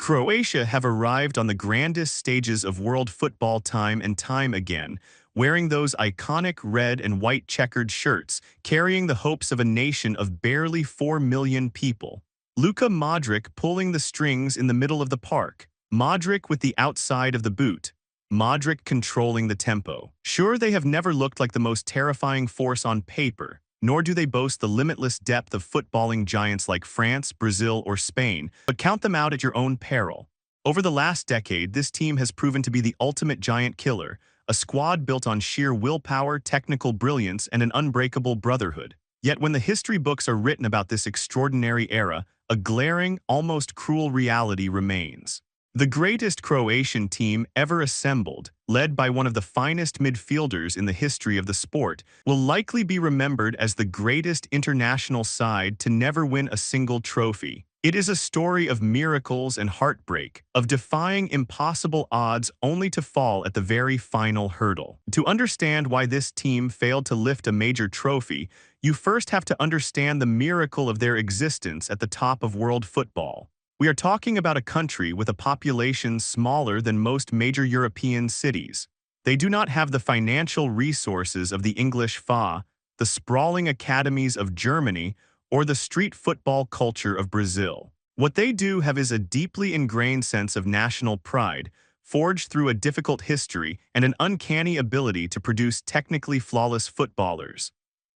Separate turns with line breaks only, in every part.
Croatia have arrived on the grandest stages of world football time and time again, wearing those iconic red and white checkered shirts, carrying the hopes of a nation of barely 4 million people. Luka Modric pulling the strings in the middle of the park, Modric with the outside of the boot, Modric controlling the tempo. Sure, they have never looked like the most terrifying force on paper, nor do they boast the limitless depth of footballing giants like France, Brazil, or Spain, but count them out at your own peril. Over the last decade, this team has proven to be the ultimate giant killer, a squad built on sheer willpower, technical brilliance, and an unbreakable brotherhood. Yet when the history books are written about this extraordinary era, a glaring, almost cruel reality remains. The greatest Croatian team ever assembled, led by one of the finest midfielders in the history of the sport, will likely be remembered as the greatest international side to never win a single trophy. It is a story of miracles and heartbreak, of defying impossible odds only to fall at the very final hurdle. To understand why this team failed to lift a major trophy, you first have to understand the miracle of their existence at the top of world football. We are talking about a country with a population smaller than most major European cities. They do not have the financial resources of the English FA, the sprawling academies of Germany, or the street football culture of Brazil. What they do have is a deeply ingrained sense of national pride, forged through a difficult history and an uncanny ability to produce technically flawless footballers.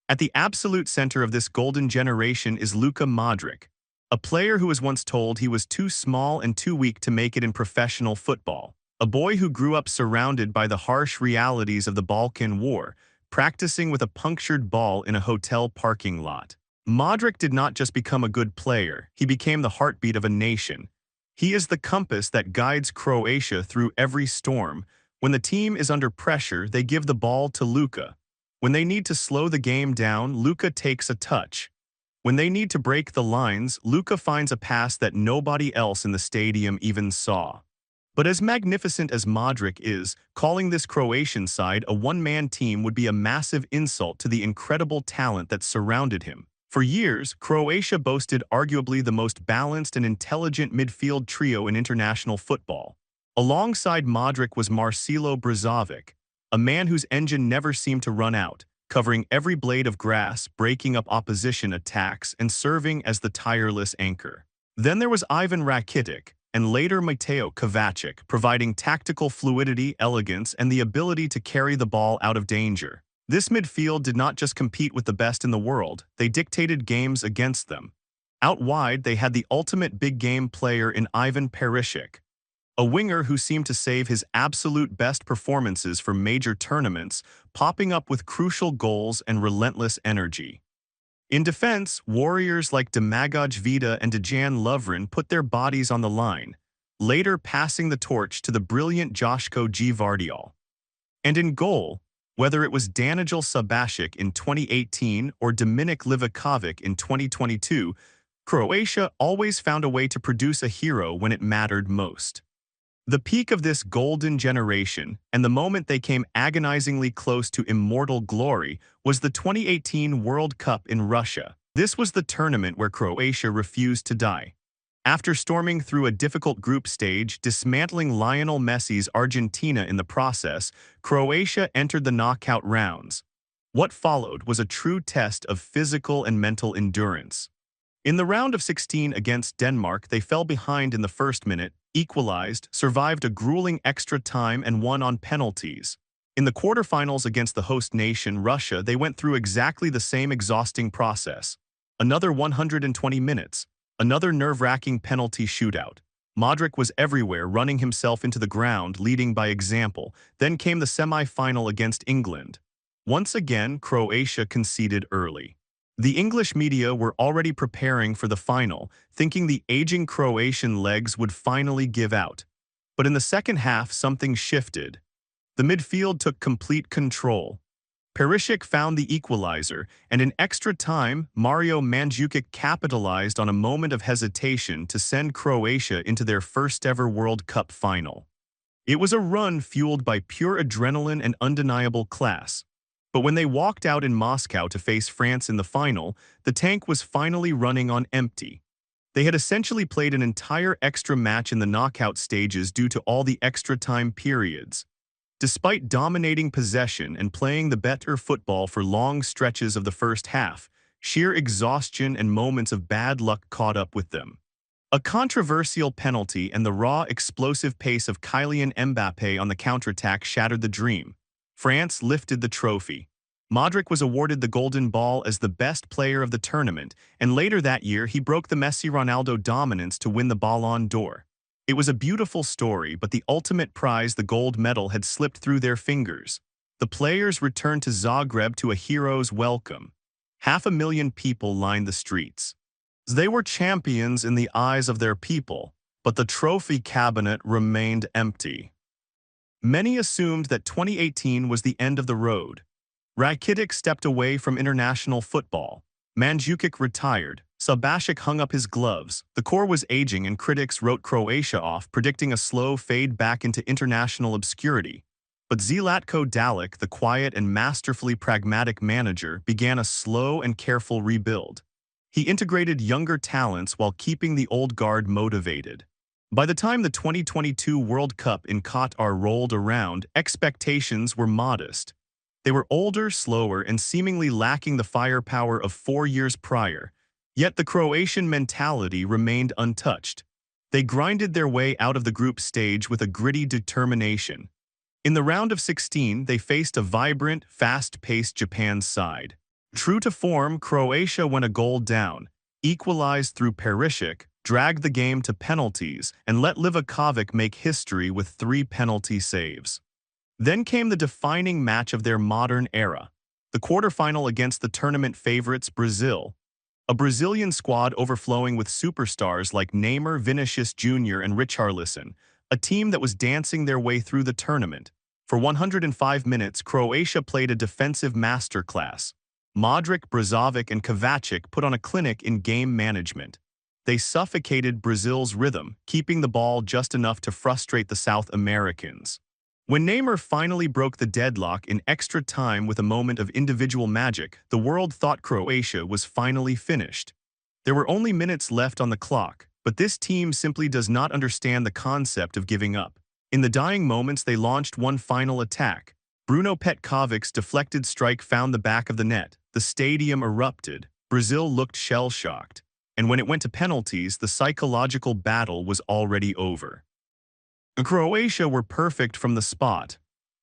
At the absolute center of this golden generation is Luka Modric, a player who was once told he was too small and too weak to make it in professional football. A boy who grew up surrounded by the harsh realities of the Balkan War, practicing with a punctured ball in a hotel parking lot. Modric did not just become a good player, he became the heartbeat of a nation. He is the compass that guides Croatia through every storm. When the team is under pressure, they give the ball to Luka. When they need to slow the game down, Luka takes a touch. When they need to break the lines, Luka finds a pass that nobody else in the stadium even saw. But as magnificent as Modric is, calling this Croatian side a one-man team would be a massive insult to the incredible talent that surrounded him. For years, Croatia boasted arguably the most balanced and intelligent midfield trio in international football. Alongside Modric was Marcelo Brozovic, a man whose engine never seemed to run out, covering every blade of grass, breaking up opposition attacks, and serving as the tireless anchor. Then there was Ivan Rakitic, and later Mateo Kovacic, providing tactical fluidity, elegance, and the ability to carry the ball out of danger. This midfield did not just compete with the best in the world, they dictated games against them. Out wide, they had the ultimate big-game player in Ivan Perisic, a winger who seemed to save his absolute best performances for major tournaments, popping up with crucial goals and relentless energy. In defense, warriors like Domagoj Vida and Dejan Lovren put their bodies on the line, later passing the torch to the brilliant Joško Gvardiol. And in goal, whether it was Danijel Subasic in 2018 or Dominik Livakovic in 2022, Croatia always found a way to produce a hero when it mattered most. The peak of this golden generation, and the moment they came agonizingly close to immortal glory, was the 2018 World Cup in Russia. This was the tournament where Croatia refused to die. After storming through a difficult group stage, dismantling Lionel Messi's Argentina in the process, Croatia entered the knockout rounds. What followed was a true test of physical and mental endurance. In the round of 16 against Denmark, they fell behind in the first minute, equalized, survived a grueling extra time, and won on penalties. In the quarterfinals against the host nation, Russia, they went through exactly the same exhausting process. Another 120 minutes, another nerve-wracking penalty shootout. Modric was everywhere, running himself into the ground, leading by example. Then came the semi-final against England. Once again, Croatia conceded early. The English media were already preparing for the final, thinking the aging Croatian legs would finally give out. But in the second half, something shifted. The midfield took complete control. Perisic found the equalizer, and in extra time, Mario Mandzukic capitalized on a moment of hesitation to send Croatia into their first-ever World Cup final. It was a run fueled by pure adrenaline and undeniable class. But when they walked out in Moscow to face France in the final, the tank was finally running on empty. They had essentially played an entire extra match in the knockout stages due to all the extra time periods. Despite dominating possession and playing the better football for long stretches of the first half, sheer exhaustion and moments of bad luck caught up with them. A controversial penalty and the raw, explosive pace of Kylian Mbappé on the counterattack shattered the dream. France lifted the trophy. Modric was awarded the Golden Ball as the best player of the tournament, and later that year he broke the Messi-Ronaldo dominance to win the Ballon d'Or. It was a beautiful story, but the ultimate prize, the gold medal, had slipped through their fingers. The players returned to Zagreb to a hero's welcome. 500,000 people lined the streets. They were champions in the eyes of their people, but the trophy cabinet remained empty. Many assumed that 2018 was the end of the road. Rakitic stepped away from international football. Mandzukic retired. Subasic hung up his gloves. The core was aging and critics wrote Croatia off, predicting a slow fade back into international obscurity. But Zlatko Dalic, the quiet and masterfully pragmatic manager, began a slow and careful rebuild. He integrated younger talents while keeping the old guard motivated. By the time the 2022 World Cup in Qatar rolled around, expectations were modest. They were older, slower, and seemingly lacking the firepower of 4 years prior. Yet the Croatian mentality remained untouched. They grinded their way out of the group stage with a gritty determination. In the round of 16, they faced a vibrant, fast-paced Japan side. True to form, Croatia went a goal down, equalized through Perisic, dragged the game to penalties, and let Livakovic make history with 3 penalty saves. Then came the defining match of their modern era, the quarterfinal against the tournament favorites Brazil. A Brazilian squad overflowing with superstars like Neymar, Vinicius Jr. and Richarlison, a team that was dancing their way through the tournament. For 105 minutes, Croatia played a defensive masterclass. Modric, Brozovic, and Kovacic put on a clinic in game management. They suffocated Brazil's rhythm, keeping the ball just enough to frustrate the South Americans. When Neymar finally broke the deadlock in extra time with a moment of individual magic, the world thought Croatia was finally finished. There were only minutes left on the clock, but this team simply does not understand the concept of giving up. In the dying moments, they launched one final attack. Bruno Petkovic's deflected strike found the back of the net. The stadium erupted. Brazil looked shell-shocked. And when it went to penalties, the psychological battle was already over. Croatia were perfect from the spot.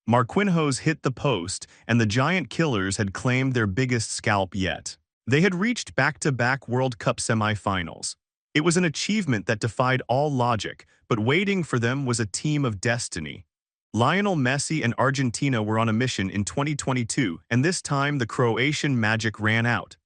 Marquinhos hit the post, and the giant killers had claimed their biggest scalp yet. They had reached back-to-back World Cup semifinals. It was an achievement that defied all logic, but waiting for them was a team of destiny. Lionel Messi and Argentina were on a mission in 2022, and this time the Croatian magic ran out.